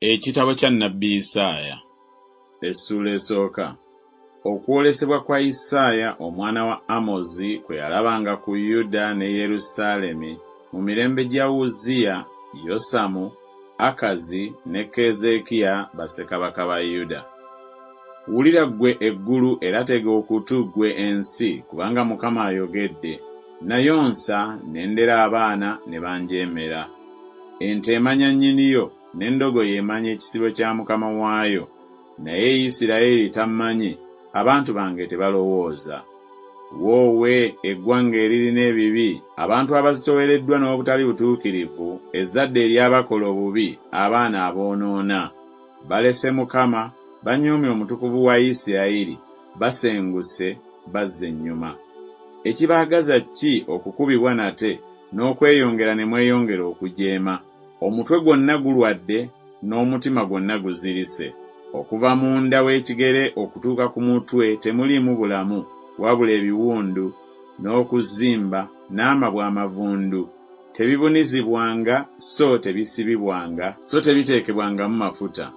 Ekitabo kya Nnabbi Isaaya, essula esooka. Okwolesebwa kwa Isaaya omwana wa Amozi kwe yalabanga ku Yuda ne Yerusaalemi mu mirembe gya Uzziya, Yosamu, Akazi ne Keezeekiya bassekabaka ba Yuda. Wulira ggwe eggulu era tega okutu ggwe ensi, kubanga Mukama ayogedde. Nayonsa ne ndera abaana ne banjeemera. Ente emanya nnyiniyo, n'endogoyi emanya ekisibo kya mukama waayo, naye Isirayiri tamanyi, abantu bange tebalowooza. Woowe eggwanga eririna ebibi, abantu abazitowereddwa n'obutali butuukirivu, ezzadde ery'abakola obubi, abaana aboonoona. Balese Mukama, banyoomye Omutukuvu wa Isirayiri, basenguse, bazze ennyuma. Ekibaagaza ki okukubibwa nate, n'okweyongera ne mweyongera okujeema? Omutwe gwonna gulwadde, n'omutima gwonna guzirise. Okuva munda w'ekigere okutuuka ku mutwe temuliimu bulamu, wabula ebiwundu, n'okuzimba, n'amabwa amavundu. Tebibunizibwanga, so tebisibibwanga, so tebiteekebwangamu mafuta.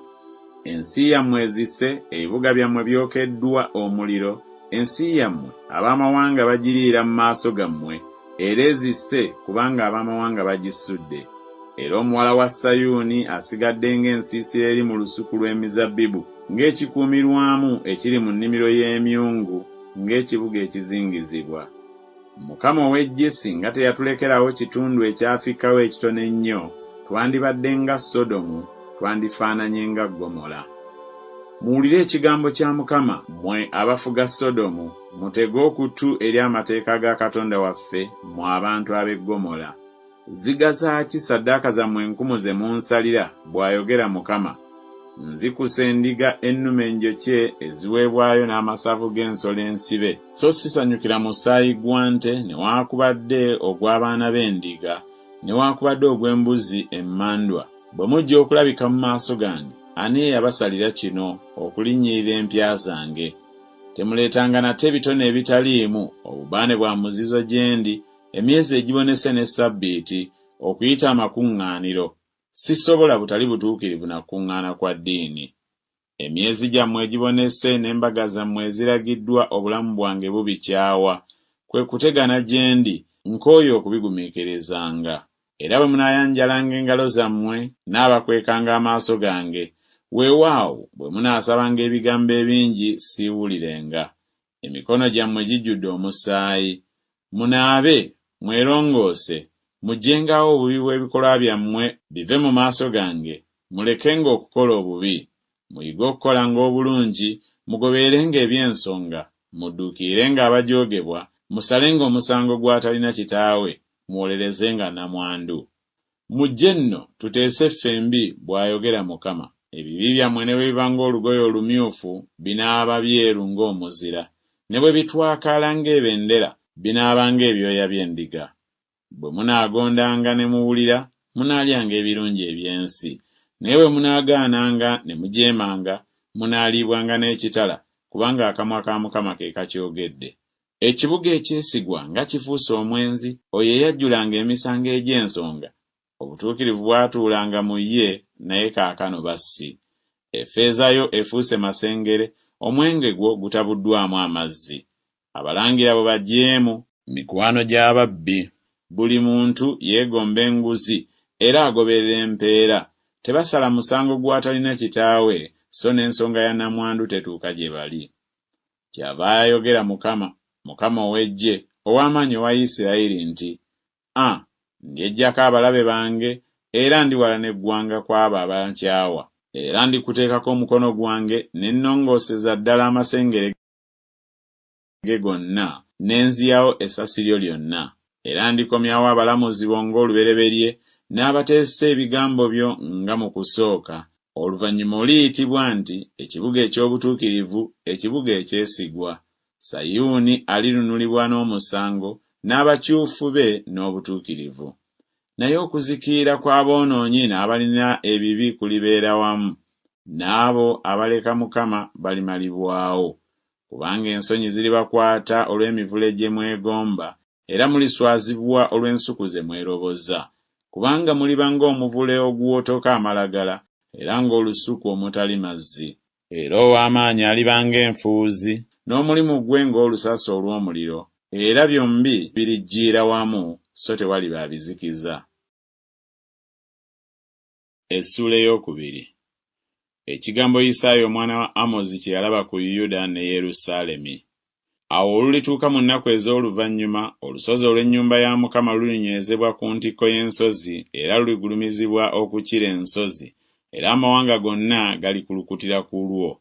Ensi yammwe ezise, ebibuga byammwe byokeddwa omuliro. Ensi yammwe ab'amawanga bagiriira mu maaso gammwe, era ezise kubanga ab'amawanga bagisudde. Era omuwala wa Sayuuni asigadde ng'ensiisira eri mu lusuku lw'emizabbibu, ng'ekikuumirwamu ekiri mu nnimiro y'emyungu, ng'ekibuga ekizingizibwa. Mukama ow'Eggye singa teyatulekerawo kitundu ekyafikawo ekitono ennyo, twandibadde nga Sodomu, twandifaananye nga Ggomola. Muwulire ekigambo kya Mukama, mmwe abafuga Sodomu, mutege okutu eri amateeka ga Katonda waffe, mmwe abantu ab'e Ggomola. Zigasa ki ssaddaaka zammwe enkumu ze munsalira, bw'ayogera Mukama? Nzikusa endiga ennume enjokye eziweebwayo n'amasavu g'ensolo ensibe, so sisanyukira musaayi gwa nte newaakubadde ogw'abaana b'endiga, newaakubadde ogw'embuzi emmandwa. Bwe mujja okulabika mu maaso gange, ani eyabasalira kino okulinnyirira empya zange? Temuleetanga nate bitono ebitaliimu, obubaane bwa muzizo gye ndi, emyezi egibonese ne Ssabbiiti, okuyita amakuŋŋaaniro. Sisobola butali butuukirivu na kuŋŋaana kwa ddiini. Emyezi gyammwe egibonese n'embaga zammwe eziragiddwa obulamu bwange bubikyawa, kwe kutegana gye ndi, nkooye okubigumiikirizanga. Era bwe munaayanjalanga engalo zammwe, n'abakwekanga amaaso gange, weewaawo bwe munaasabanga ebigambo ebingi siiwulirenga. Emikono gyammwe gijjudde omusaayi. Munaabe, mwerongoose, mugyengawo obubi bw'ebikolwa byammwe bive mu maaso gange, mulekenga okukola obubi. Muyige okukolanga obulungi, mugobeerenga eby'ensonga, mudduukirenga abajoogebwa, musalenga omusango gw'atalina kitaawe, muwolerezenga nnamwandu. Mujje nno tuteese ffembi, bw'ayogera Mukama. Ebibi byammwe ne bwe biba ng'olugoye olumyufu, binaaba byeru ng'omuzira, ne bwe bitwakaala ng'ebendera, binaabanga ebyoya by'endiga. Bwe munaagondanga ne muwulira, munaalyanga ebirungi eby'ensi. Naye bwe munaagaananga ne mujeemanga, munaaliibwanga n'ekitala, kubanga akamwa ka Mukama ke kakyogedde. Ekibuga ekyesigwa nga kifuuse omwenzi, oyo eyajjulanga emisango egy'ensonga. Obutuukirivu bwatuulanga mu ye, naye kaakano bassi. Effeeza yo efuuse masengere, omwenge gwo gutabuddwamu amazzi. Abalangira bwe bajeemu, mikwano gy'ababbi. Buli muntu yeegomba enguzi, era agoberera empeera. Tebasala musango gw'atalina kitaawe, so n'ensonga ya nnamwandu tetuuka gye bali. Kyava ayogera Mukama, Mukama ow'Eggye, ow'amaanyi owa Isirayiri nti, ndyeggyako abalabe bange, era ndiwalana eggwanga kw'abo abankyawa. Era ndikuteekako omukono gwange, ne nnongooseza ddala amasengere ge gonna, ne nziyawo essasi lyo lyonna. Era ndikomyawo abalamuzi bo ng'olubereberye, n'abateesa ebigambo byo nga mu kusooka. Oluvannyuma oliyitibwa nti ekibuga eky'obutuukirivu, ekibuga ekyesigwa. Sayuuni alirunulibwa n'omusango, n'abakyufu be n'obutuukirivu. Naye okuzikirira kw'aboonoonyi n'abalina ebibi kulibeera wamu, n'abo abaleka Mukama balimalibwawo. Kubanga ensonyi ziribakwata olw'emivule gye mwegomba, era muliswazibwa olw'ensuku ze mweroboza. Kubanga muliba ng'omuvule oguwotoka amalagala, era ng'olusuku omutali mazzi. Era ow'amaanyi aliba ng'enfuuzi, n'omulimu gwe ng'olusasi olw'omuliro, era byombi biriggiira wamu, so tewaliba abizikiza. Essuula ey'okubiri. Ekigambo Isaaya omwana wa Amozi kye yalaba ku Yuda ne Yerusaalemi. Awo olulituuka mu nnaku ez'oluvannyuma, olusozi olw'ennyumba ya Mukama lulinywezebwa ku ntikko y'ensozi, era luligulumizibwa okukira ensozi, era amawanga gonna galikulukutira ku lwo.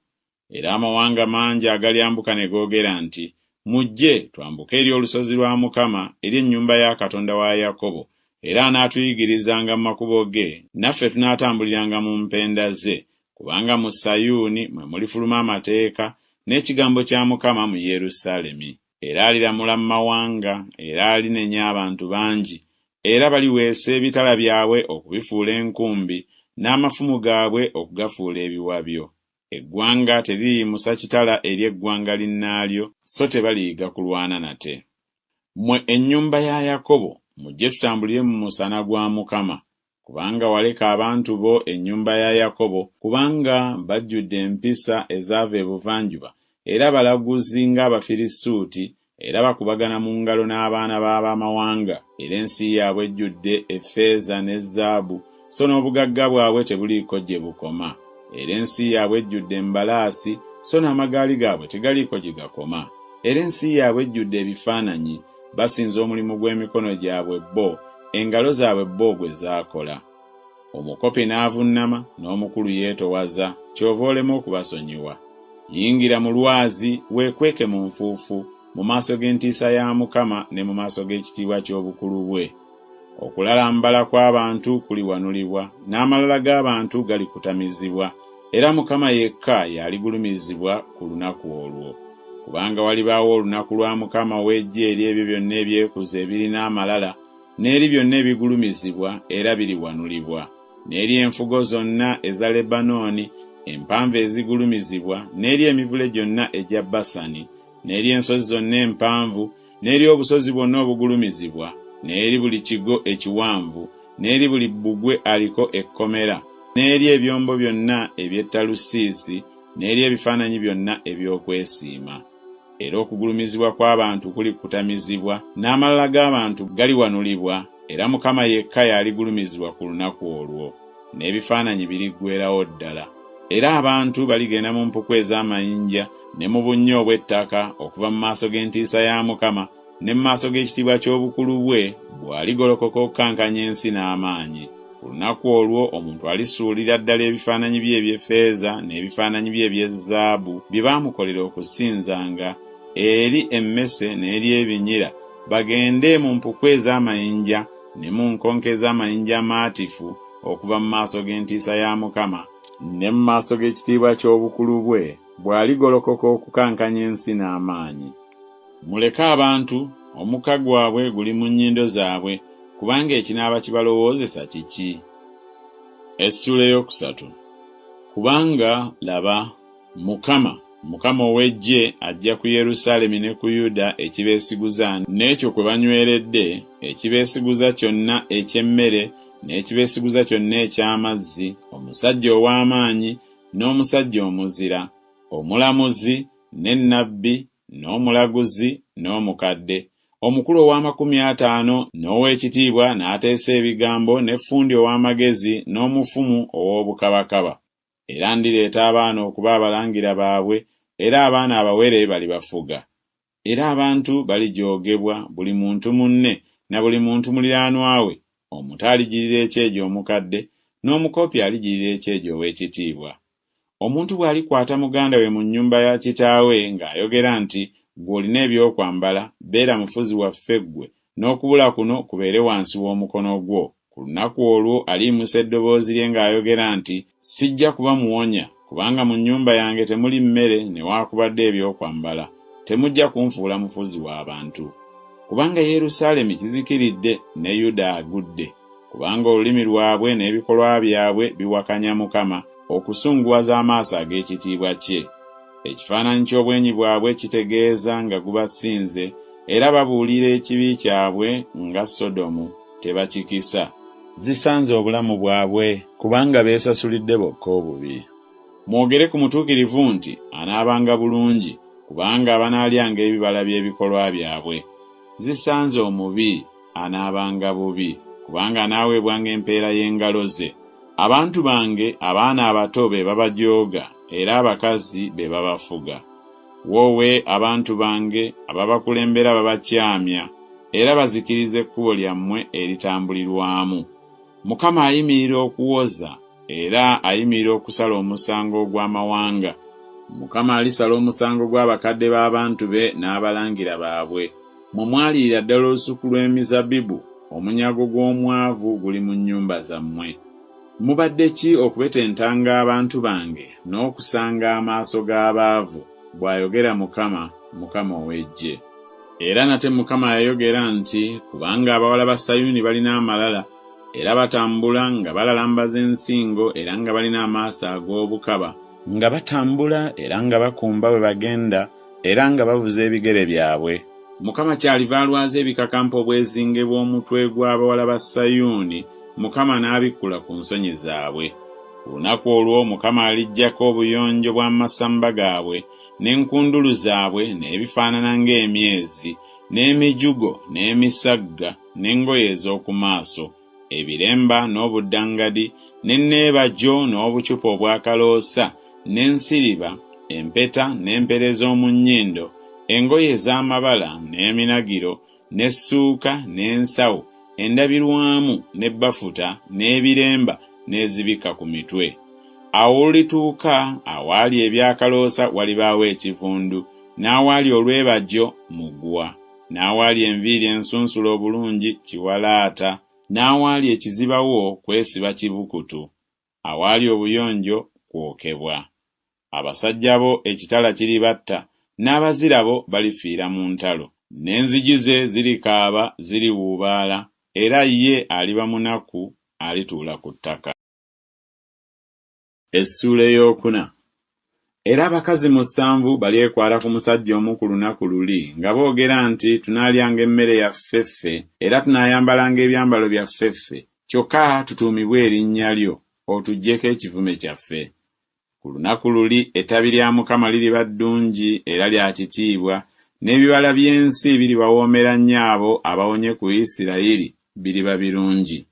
Era amawanga mangi agalyambuka ne googera nti, mujje twambuke eri olusozi lwa Mukama, eri ennyumba ya Katonda wa Yakobo, era anaatuyigirizanga mu makubo ge, naffe tunaatambuliranga mu mpenda ze, kubanga mu Sayuuni mwe mulifuluma amateeka, n'ekigambo kya Mukama mu Yerusaalemi. Era aliramula mu mawanga, era alinenya abantu bangi, era baliweesa ebitala byabwe okubifuula enkumbi, n'amafumu gaabwe okugafuula ebiwabyo. Eggwanga teririyimusa kitala eri eggwanga linnaalyo, so tebaliyiga kulwana nate. Mmwe ennyumba ya Yakobo, mujje tutambulire mu musana gwa Mukama, kubanga waleka abantu bo ennyumba ya Yakobo, kubanga bajjudde empisa ezaava ebuvanjuba, era balaguzi ng'Abafirisuuti, era bakubagana mu ngalo n'abaana b'abamawanga, era ensi yaabwe ejjudde effeeza ne zaabu, so n'obugagga bwabwe tebuliiko gye bukoma. Era ensi yaabwe ejjudde embalaasi, so n'amagaali gaabwe tegaliiko gye gakoma. Era ensi yaabwe ejjudde ebifaananyi, basinza omulimu gw'emikono gyabwe bo, engalo zaabwe bo gwe zaakola. Omukopi n'avunnama, n'omukulu yeetowaza, kyova olema okubasonyiwa. Yingira mu lwazi, weekweke mu nfuufu, mu maaso g'entiisa ya Mukama ne mu maaso g'ekitiibwa ky'obukulu bwe. Okulalambala kw'abantu kuliwanulibwa, n'amalala g'abantu galikutamizibwa, era Mukama yekka yaligulumizibwa ku lunaku olwo. Kubanga walibaawo olunaku lwa Mukama ow'eggye eri ebyo byonna ebyekuza ebirina amalala, n'eri byonna ebigulumizibwa era biriwanulibwa, n'eri enfugo zonna eza Lebanooni empanvu ezigulumizibwa, n'eri emivule gyonna egya Basani, n'eri ensozi zonna empanvu, n'eri obusozi bwonna obugulumizibwa, n'eri buli kigo ekiwanvu, n'eri buli bbugwe aliko ekkomera, n'eri ebyombo byonna eby'ettalusiisi, n'eri ebifaananyi byonna eby'okwesiima. Era okugulumizibwa kw'abantu kulikutamizibwa, n'amalala g'abantu galiwanulibwa, era Mukama yekka yaligulumizibwa ku lunaku olwo, n'ebifaananyi biriggweerawo ddala. Era abantu baligenda mu mpuku ez'amayinja ne mu bunnya obw'ettaka okuva mu maaso g'entiisa ya Mukama ne mu maaso g'ekitiibwa ky'obukulu bwe, bw'aligolokoka okukankanya ensi n'amaanyi. Ku lunaku olwo omuntu alisuulira ddala ebifaananyi bye eby'effeeza n'ebifaananyi bye eby'ezzaabu bye baamukolera okusinzanga, eri emmese n'eri ebinyira, bagende mu mpuku ez'amayinja ne mu nkonko ez'amayinja amaatifu okuva mu maaso g'entiisa ya Mukama ne mu maaso g'ekitiibwa ky'obukulu bwe, bw'aligolokoka okukankanya ensi n'amaanyi. Muleke abantu omukka gwabwe guli mu nnyindo zaabwe, kubanga ekinaaba kibalowoozesa kiki? Essuula ey'okusatu. Kubanga laba, Mukama ow'eggye ajja ku Yerusaalemi ne ku Yuda ekibeesiguza, n'ekyo kwe banyweredde, ekibeesiguza kyonna eky'emmere n'ekibeesiguza kyonna eky'amazzi, omusajja ow'amaanyi n'omusajja omuzira, omulamuzi n'ennabbi n'omulaguzi n'omukadde, omukulu ow'amakumi-50 n'ow'ekitiibwa n'ateesa ebigambo, n'effundi ow'amagezi n'omufumu ow'obukabakaba. Era ndireeta abaana okuba abalangira baabwe, era abaana abawere balibafuga. Era abantu balijoogebwa, buli muntu munne na buli muntu muliraanwa we. Omuto aligirira ekyejo omukadde, n'omukopi aligirira ekyejo ow'ekitiibwa. Omuntu bw'alikwata muganda we mu nnyumba ya kitaawe ng'ayogera nti, ggwe olina ebyokwambala, beera mufuzi waffe ggwe, n'okubula kuno kubeere wansi w'omukono gwo. Ku lunaku olwo aliyimusa eddoboozi lye ng'ayogera nti, sijja kuba muwonya, kubanga mu nnyumba yange temuli mmere newaakubadde ebyokwambala. Temujja kunfuula mufuzi w'abantu. Kubanga Yerusaalemi kizikiridde ne Yuda agudde, kubanga olulimi lwabwe n'ebikolwa byabwe biwakanya Mukama, okusunguwaza amaaso ag'ekitiibwa kye. Ekifaananyi ky'obwenyi bwabwe kitegeeza nga gubasinze, era babuulira ekibi kyabwe nga Sodomu, tebakikisa. zisanze obulamu bwabwe kubanga beesasulidde bokka obubi. Mwogere ku mutuukirivu nti anaabanga bulungi kubanga abanaalyanga ebibala by'ebikolwa byabwe. Zisanze omubi anaabanga bubi kubanga anaaweebwanga empeera y'engalo ze. Abantu bange abaana abato be babajooga era abakazi be babafuga. Woowe abantu bange ababakulembera babakyamya era bazikirize ekkubo lyammwe eritambulirwamu. Mukama ayimirira okuwoza era ayimirira okusala omusango gw'amawanga. Mukama alisala omusango gw'abakadde b'abantu be n'abalangira baabwe. Mwe mwalirira ddala olusuku lw'emizabbibu, omunyago gw'omwavu guli mu nnyumba zammwe. Mubadde ki okubetentanga abantu bange n'okusanga amaaso g'abaavu, bw'ayogera Mukama, Mukama ow'Eggye. Era nate Mukama yayogera nti, kubanga abawala ba Sayuuni balina amalala, era batambula nga balalambaza ensingo era nga balina amaaso ag'obukaba, nga batambula era nga bakumba bwe bagenda era nga bavuza ebigere byabwe. Mukama kyaliva alwaza ebikakampa obwezinge bw'omutwe gw'abawala ba Sayuuni, Mukama n'abikkula ku nsonyi zaabwe. Ku lunaku olwo Mukama aliggyako obuyonjo bw'amasamba gaabwe, n'enkundulu zaabwe n'ebifaanana ng'emyezi, n'emijugo, n'emisagga, n'engoye ez'oku maaso, ebiremba n'obuddangadi, n'enneebajo n'obucupa obwakaloosa, n'ensiriba, empeta n'empere z'omu nnyindo, engoye ez'amabala n'eminagiro, n'essuuka n'ensawo, endabirwamu n'ebbafuta n'ebiremba n'ezibika ku mitwe. Awo olulituuka awaali ebyakaloosa walibaawo ekivundu, n'awaali olwebajjo muggwa, n'awaali enviiri ensunsula obulungi kiwalaata, n'awaali ekizibawo kwesiba kibukutu, awaali obuyonjo kwokebwa. Abasajja bo ekitala kiribatta, n'abazira bo balifiira mu ntalo, n'enzigi ze zirikaaba ziriwuubaala, era ye aliba munaku alituula ku ttaka. Essuula ey'okuna. Era abakazi 7 balyekwala ku musajja omu ku lunaku luli, nga boogera nti tunaalyanga emmere yaffe ffe, era tunaayambalanga ebyambalo byaffe ffe, kyokka tutuumibwe erinnya lyo, otuggyeko ekivume kyaffe. Ku lunaku luli ettabi lya Mukama liriba ddungi era lya kitiibwa, n'ebibala by'ensi biribawoomera nnyo abo abawonye ku Isirayiri, biriba birungi.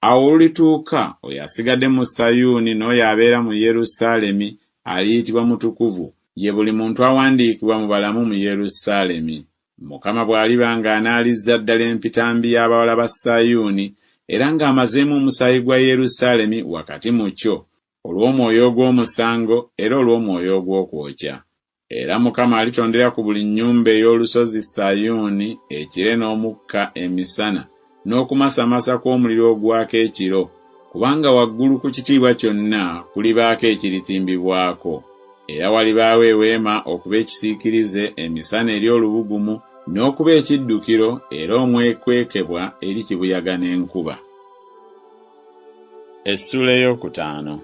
Awo olulituuka oyo asigadde mu Sayuuni n'oyo abeera mu Yerusaalemi aliyitibwa mutukuvu, ye buli muntu awandiikibwa mu balamu mu Yerusaalemi. Mukama bw'aliba ng'anaalizza ddala empitambi y'abawala ba Sayuuni era ng'amazeemu omusaayi gwa Yerusaalemi wakati mu kyo, olw'omwoyo ogw'omusango era olw'omwoyo ogw'okwokya. Era Mukama alitondera ku buli nnyumba ey'olusozi Sayuuni ekire n'omukka emisana, n'okumasamasa kw'omuliro ogwaka ekiro, kubanga waggulu ku kitiibwa kyonna kulibaako ekiritimbibwako. Era walibaawo eweema okuba ekisiikirize emisana eri olubugumu, n'okuba ekiddukiro era omwekwekebwa eri kibuyaga n'enkuba. Essuula ey'okutaano.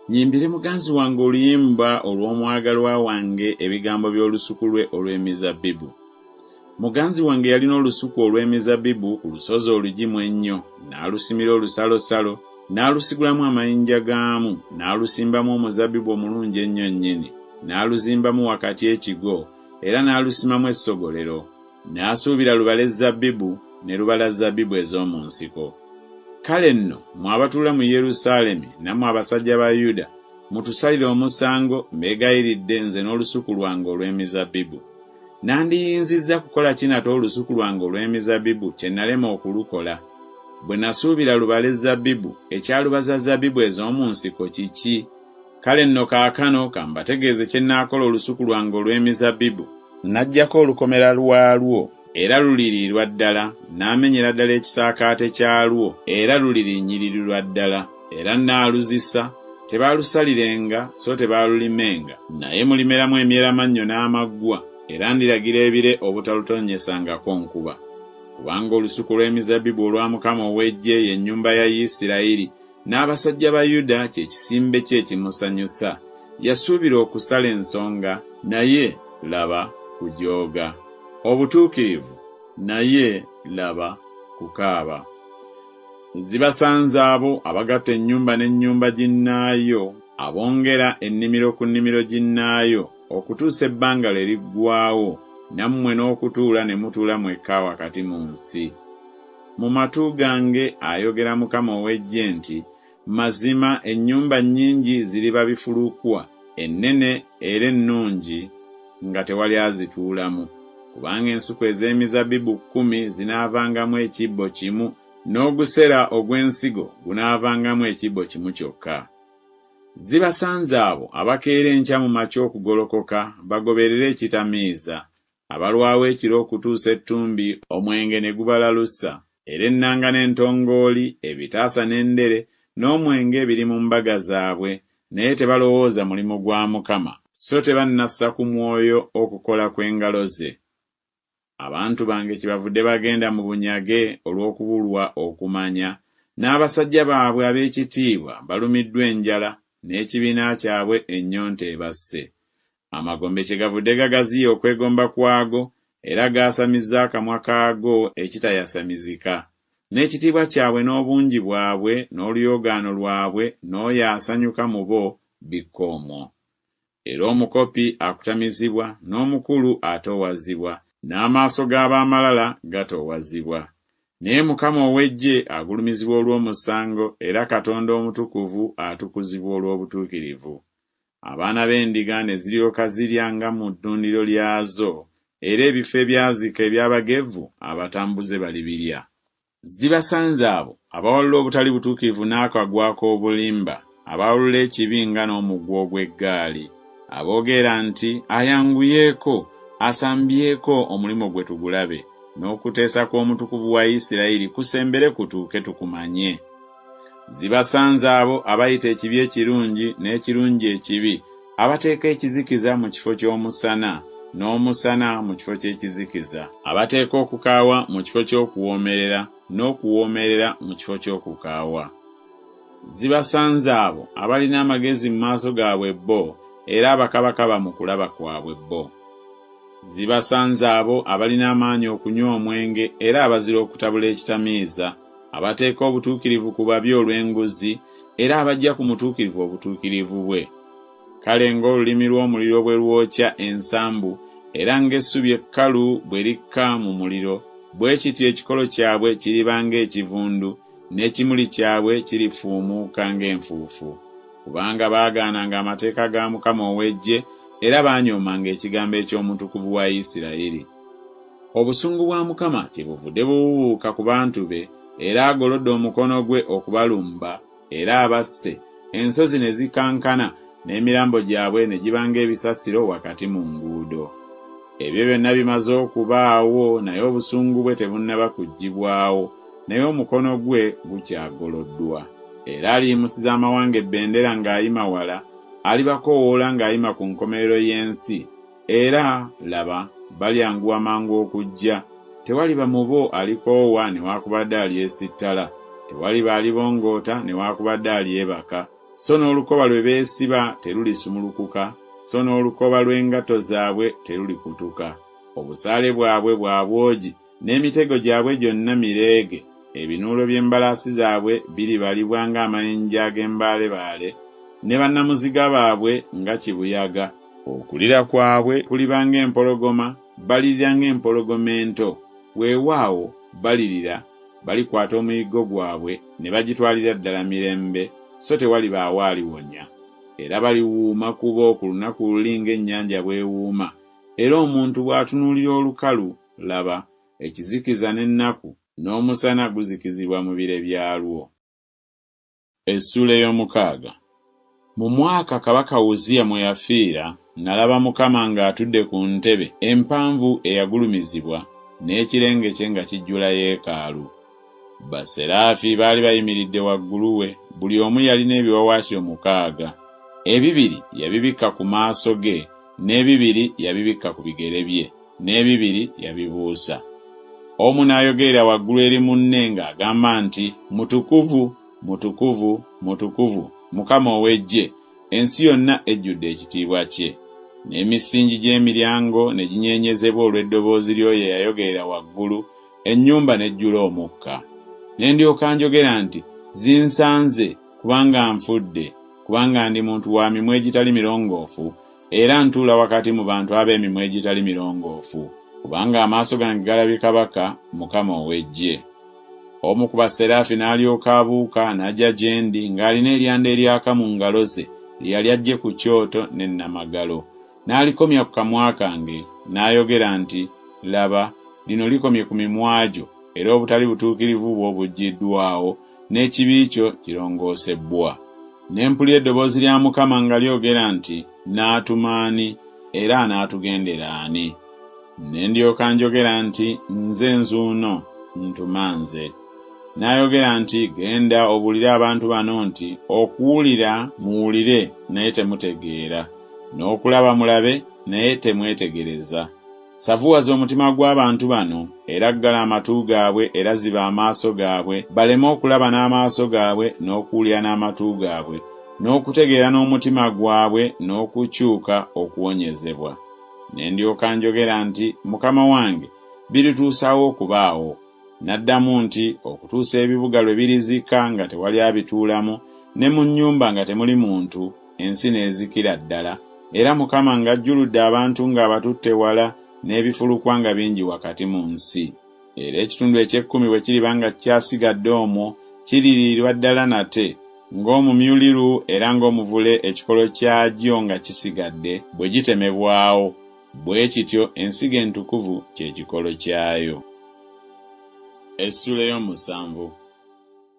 Nyimbire muganzi wange oluyimba olw'omwagalwa wange ebigambo by'olusuku lwe olw'emizabbibu. Muganzi wange yalina olusuku olw'emizabbibu ku lusozi olugimu ennyo, n'alusimira olusalosalo, n'alusigulamu amayinja gaamu, n'alusimbamu omuzabbibu omulungi ennyo nnyini, n'aluzimbamu wakati ekigo, era n'alusimamu essogolero, n'asuubira lubala ezabbibu ne lubala zabbibu ez'omu nsiko. Kale nno, mmwe abatuula mu Yerusaalemi nammwe abasajja ba Yuda, mutusalire omusango mbeegayiridde nze n'olusuku lwange olw'emizabbibu. Nandiyinzizza kukola kinate olusuku lwange olw'emizabbibu kye nalema okulukola. Bwe nasuubira lubala ezabbibu, ekyalubaza zabbibu ez'omu nsiko kiki? Kale nno kaakano kambategeeze kye nnaakola olusuku lwange olw'emizabbibu. Najjako olukomera lwalwo, era luliriirwa ddala, n'amenyera ddala ekisaakaate kyalwo, era lulirinnyirirwa ddala, era nnaaluzisa, tebaalusalirenga so tebaalulimenga, naye mulimeramu emyeramannyo n'amaggwa, era ndiragira ebire obutalutonnyesangako nkuba. Kubanga olusuku lw'emizabbibu olwa Mukama ow'Eggye ye nnyumba ya Isirayiri, n'abasajja ba Yuda kye kisimbe kye kimusanyusa. Yasuubira okusala ensonga, naye laba kujooga. Obutuukirivu, naye laba kukaaba. Zibasanze abo abagatta ennyumba n'ennyumba ginnaayo, abongera ennimiro ku nnimiro ginnaayo, okutuusa ebbanga lwe liggwaawo, nammwe n'okutuula ne mutuula mwekka wakati mu nsi. Mu matu gange ayogera Mukama ow'Eggye nti, mazima ennyumba nnyingi ziriba bifulukwa, ennene era ennungi, nga tewali azituulamu. Kubanga ensuku ez'emizabbibu 10 zinaavangamu ekibbo kimu, n'ogusera ogw'ensigo gunaavangamu ekibbo kimu kyokka. Zibasanze abo abakeera enkya mu makya okugolokoka, bagoberere ekitamiiza, abalwawo ekiro okutuusa ettumbi omwenge ne gubalalusa, era ennanga n'entongooli, ebitaasa n'endere, n'omwenge biri mu mbaga zaabwe, naye tebalowooza mulimu gwa Mukama, so tebannassa ku mwoyo okukola kw'engalo ze. Abantu bange kyebavudde bagenda mu bunyage olw'okubulwa okumanya, n'abasajja baabwe ab'ekitiibwa balumiddwa enjala, n'ekibiina kyabwe ennyonta ebasse. Amagombe kyegavudde gagaziya okwegomba kwago, era gaasamizza akamwa kaago ekitayasamizika. N'ekitiibwa kyabwe n'obungi bwabwe n'oluyoogaano lwabwe n'oyo asanyuka mu bo bikka omwo. Era omukopi akutamizibwa, n'omukulu atoowazibwa, n'amaaso g'ab'amalala gatoowazibwa. Naye Mukama ow'Eggye agulumizibwa olw'omusango, era Katonda omutukuvu atukuzibwa olw'obutuukirivu. Abaana b'endiga ne ziryoka zirya nga mu ddundiro lyazo, era ebifo ebyazika eby'abagevu abatambuze balibirya. Zibasanze abo abawalula obutali butuukirivu n'akagwa k'obulimba, abawalula ekibi nga n'omuggwa ogw'eggaali, aboogera nti ayanguyeeko, asambyeko omulimu gwe tugulabe, n'okuteesa kw'omutukuvu wa Isirayiri kusembere kutuuke tukumanye. Zibasanze abo abayita ekibi ekirungi n'ekirungi ekibi, abateeka ekizikiza mu kifo ky'omusana, n'omusana mu kifo ky'ekizikiza, abateeka okukaawa mu kifo ky'okuwoomerera, n'okuwoomerera mu kifo ky'okukaawa. Zibasanze abo abalina amagezi mu maaso gaabwe bo, era abakabakaba mu kulaba kwabwe bo. Zibasanze abo abalina amaanyi okunywa omwenge, era abazira okutabula ekitamiiza, abateeka obutuukirivu ku babi olw'enguzi, era abajja ku mutuukirivu obutuukirivu bwe. Kale ng'olulimi lw'omuliro bwe lwokya ensambu, era ng'essubi ekkalu bwe likka mu muliro, bwe kityo ekikolo kyabwe kiriba ng'ekivundu, n'ekimuli kyabwe kirifuumuuka ng'enfuufu. Kubanga baagaananga amateeka ga Mukama ow'Eggye, era baanyoomanga ekigambo eky'omutukuvu wa Isirayiri. Obusungu bwa Mukama kyebuvudde bubuubuuka ku bantu be, era agolodde omukono gwe okubalumba, era abasse, ensozi ne zikankana, n'emirambo gyabwe ne giba ng'ebisasiro wakati mu nguudo. Ebyo byonna bimaze okubaawo, naye obusungu bwe tebunnaba kuggyibwawo, naye omukono gwe gukyagoloddwa. Era aliyimusiza amawanga ebbendera ng'ayima wala, alibakoowoola ng'ayima ku nkomerero y'ensi, era laba balyanguwa mangu okujja. Tewaliba mu bo alikoowa newaakubadde alyesittala, tewaliba alibongoota newaakubadde alyebaka, so n'olukoba lwe beesiba terulisumulukuka, so n'olukoba lw'engatto zaabwe terulikutuka. Obusaale bwabwe bwa bwogi, n'emitego gyabwe gyonna mireege, ebinuulo by'embalaasi zaabwe biribalibwa ng'amayinja ag'embaalebaale, ne bannamuziga baabwe nga kibuyaga. Okulira kwabwe kuliba ng'empologoma, balirira ng'empologoma ento. Weewaawo balirira, balikwata omuyiggo gwabwe ne bagitwalira ddala mirembe, so tewaliba awaaliwonya. Era baliwuuma kubo ku lunaku luli ng'ennyanja bwewuuma. Era omuntu bw'atunuulira olukalu, laba, ekizikiza n'ennaku, n'omusana guzikizibwa mu bire byalwo. Essula ey'omukaaga. Mu mwaka Kabaka Uzziya mwe yafiira, nalaba Mukama ng'atudde ku ntebe empanvu eyagulumizibwa, n'ekirenge kye nga kijjula yeekaalu. Basseraafi baali bayimiridde waggulu we, buli omu yalina ebiwaawaatiro 6. Ebibiri yabibikka ku maaso ge, n'ebibiri yabibikka ku bigere bye, n'ebibiri yabibuusa. Omu n'ayogerera waggulu eri munne ng'agamba nti, Mutukuvu, mutukuvu, mutukuvu, Mukama ow'Eggye, ensi yonna ejjudde ekitiibwa kye. N'emisingi gy'emiryango ne ginyeenyezebwa olw'eddoboozi ly'oyo eyayogerera waggulu, ennyumba n'ejjula omukka. Ne ndyoka njogera nti zinsanze kubanga nfudde, kubanga ndi muntu wa mimwa egitali mirongoofu, era ntuula wakati mu bantu ab'emimwa egitali mirongoofu, kubanga amaaso gange galabye Kabaka, Mukama ow'Eggye. Omu ku baseraafi n'alyoka abuuka n'ajja gye ndi ng'alina eryanda eryaka mu ngalo ze lyali aggye ku kyoto ne nnamagalo. N'alikomya ku kamwa kange n'ayogera nti, laba, lino likomye ku mimwa gyo, era obutali butuukirivu bwo buggiddwawo, n'ekibi kyo kirongoosebbwa. Ne mpulira eddoboozi lya Mukama nga lyogera nti, n'atuma ani, era anaatugendera ani? Ne ndyoka njogera nti, nze nzuuno, ntuma nze. N'ayogera nti, genda obuulire abantu bano nti, okuwulira muwulire naye temutegeera, n'okulaba mulabe naye temwetegereza. Savuwaza omutima gw'abantu bano, era ggala amatu gaabwe, era ziba amaaso gaabwe, baleme okulaba n'amaaso gaabwe, n'okuwulira n'amatu gaabwe, n'okutegeera n'omutima gwabwe, n'okukyuka okuwonyezebwa. Ne ndyoka njogera nti, Mukama wange, birituusawo okubaawo. N'addamu nti, okutuusa ebibuga lwe birizika nga tewali abituulamu, ne mu nnyumba nga temuli muntu, ensi n'ezikira ddala, era Mukama ng'ajjuludde abantu ng'abatutte wala, n'ebifulukwa nga bingi wakati mu nsi. Era ekitundu eky'ekkumi bwe kiriba nga kyasigadde omwo, kiririirwa ddala nate, ng'omumyuliru era ng'omuvule ekikolo kyagyo nga kisigadde, bwe gitemebwawo. Bwe kityo ensigo entukuvu kye kikolo kyayo. Essula ey'omusanvu.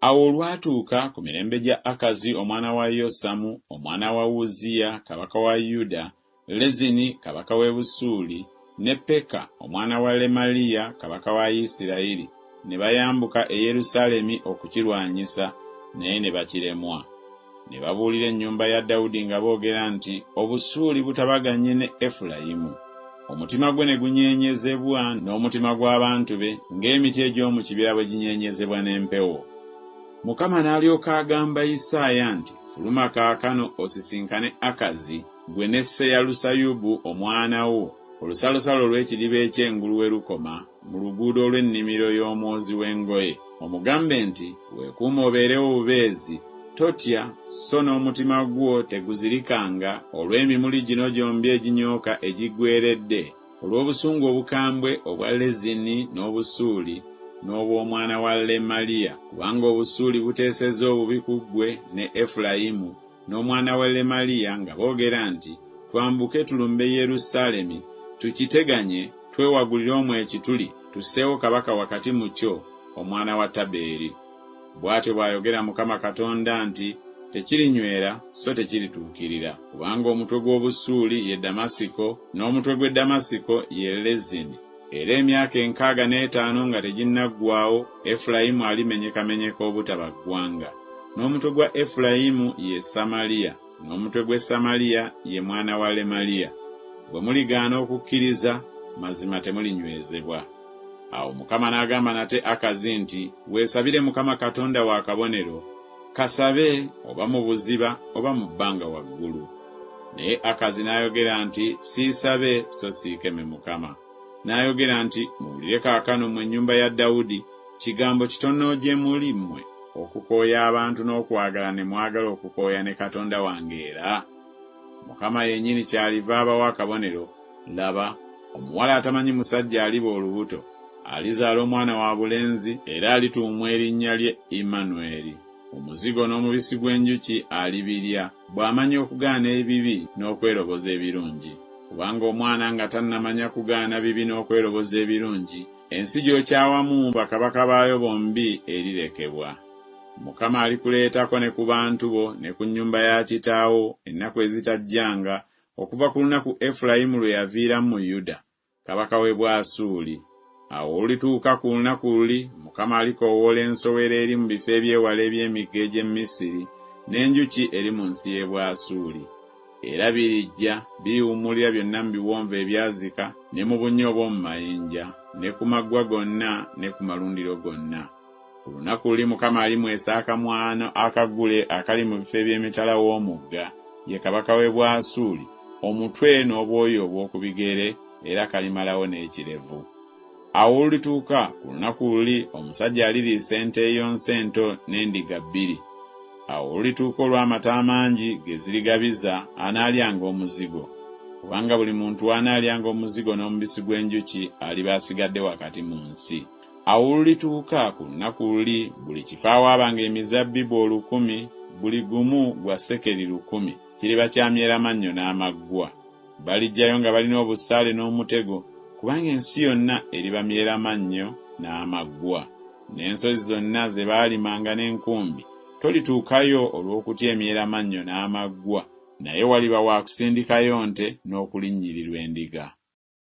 Awo olwatuuka ku mirembe gya Akazi omwana wa Yosamu, omwana wa Uzziya kabaka wa Yuda, Lezini kabaka w'e Busuuli, ne Peka omwana wa Lemaliya kabaka wa Isirayiri ne bayambuka e Yerusaalemi okukirwanyisa, naye ne bakiremwa. Ne babuulira ennyumba ya Dawudi nga boogera nti, Obusuuli butabaganye ne Efulayimu. Omutima gwe ne gunyeenyezebwa n'omutima gw'abantu be, ng'emiti egy'omu kibira bwe ginyeenyezebwa n'empewo. Mukama n'alyoka agamba Isaaya nti, fuluma kaakano osisinkane Akazi, gwe ne Seyalusayubu omwana wo, olusalosalo olw'ekidiba eky'engulu we lukoma, mu luguudo olw'ennimiro y'omwozi w'engoye. Omugambe nti, weekuuma obeerewo bubeezi, totya, so n'omutima gwo teguzirikanga olw'emimuli gino gyombi eginyooka egiggweredde, olw'obusungu obukambwe obwa Lezini n'Obusuuli n'obw'omwana wa Lemaliya, kubanga Obusuuli buteesezza obubi ku ggwe ne Efulayimu n'omwana wa Lemaliya nga boogera nti, twambuke tulumbe Yerusaalemi, tukiteganye, twewagulire omwo ekituli, tusseewo kabaka wakati mu kyo, omwana wa Tabeeri. Bw'atyo bw'ayogera Mukama Katonda nti, tekirinywera so tekirituukirira, kubanga omutwe gw'Obusuuli ye Damasiko, n'omutwe gw'e Damasiko ye Lezini. Era emyaka 65 nga teginnaggwaawo, Efulayimu alimenyekamenyeka obutaba ggwanga. N'omutwe gwa Efulayimu ye Samaliya, n'omutwe gw'e Samaliya ye mwana wa Lemaliya. Bwe muligaana okukkiriza, mazima temulinywezebwa. Awo Mukama n'agamba nate Akazi nti, weesabire Mukama Katonda wa kabonero, kasabe oba mu buziba oba mu bbanga waggulu. Naye Akazi n'ayogera nti, siisabe so siikeme Mukama. N'ayogera nti, muwulire kaakano mmwe ennyumba ya Dawudi, kigambo kitono gye muli mmwe, okukooya abantu n'okwagala ne mwagala okukooya ne Katonda wange era. Mukama yennyini kyaliva abawa akabonero, laba, omuwala atamanyi musajja aliba olubuto, alizaala omwana wa bulenzi era alituumwa erinnya lye Immanueri. Omuzigo n'omubisi gw'enjuki alibirya, bw'amanya okugaana ebibi n'okweroboza ebirungi. Kubanga omwana nga tannamanya kugaana bibi n'okweroboza ebirungi, ensi gy'okyawamu bakabaka baayo bombi erirekebwa. Mukama alikuleetako ne ku bantu bo ne ku nnyumba ya kitaawo ennaku ezitajjanga, okuva ku lunaku Efulayimu lwe yaviiramu mu Yuda, kabaka w'e Bwasuuli. Awo olituuka ku lunaku luli, Mukama alikoowoola ensowera eri mu bifo ebyewala eby'emigga egy'e Misiri, n'enjuki eri mu nsi y'e Bwasuuli. Era birijja biriwummulira byonna mu biwonvu ebyazika, ne mu bunnya obw'omu mayinja, ne ku maggwa gonna, ne ku malundiro gonna. Ku lunaku luli Mukama alimwesa akamwana akaggule akali mu bifo eby'emitala w'omugga, ye kabaka w'e Bwasuuli, omutwe n'obwoya obw'oku bigere, era kalimalawo n'ekirevu. Awo olulituuka ku lunaku luli omusajja aliriisa ente eyonse ento n'endiga 2. Awo olulituuka olw'amata amangi ge zirigabiza anaalyanga omuzigo, kubanga buli muntu anaalyanga omuzigo n'omubisi gw'enjuki aliba asigadde wakati mu nsi. Awo olulituuka ku lunaku luli buli kifo awaabanga emizabbibu 1,000, buli gumu gwa sekeri 1,000 kiriba kya myeramannyo n'amaggwa. Balijjayo nga balina obusaale n'omutego, kubanga ensi yonna eriba myeramannyo n'amaggwa. N'ensozi zonna ze baalimanga n'enkumbi tolituukayo olw'okutya emyeramannyo n'amaggwa, naye waliba wa kusindikayo nte n'okulinnyirirwa endiga.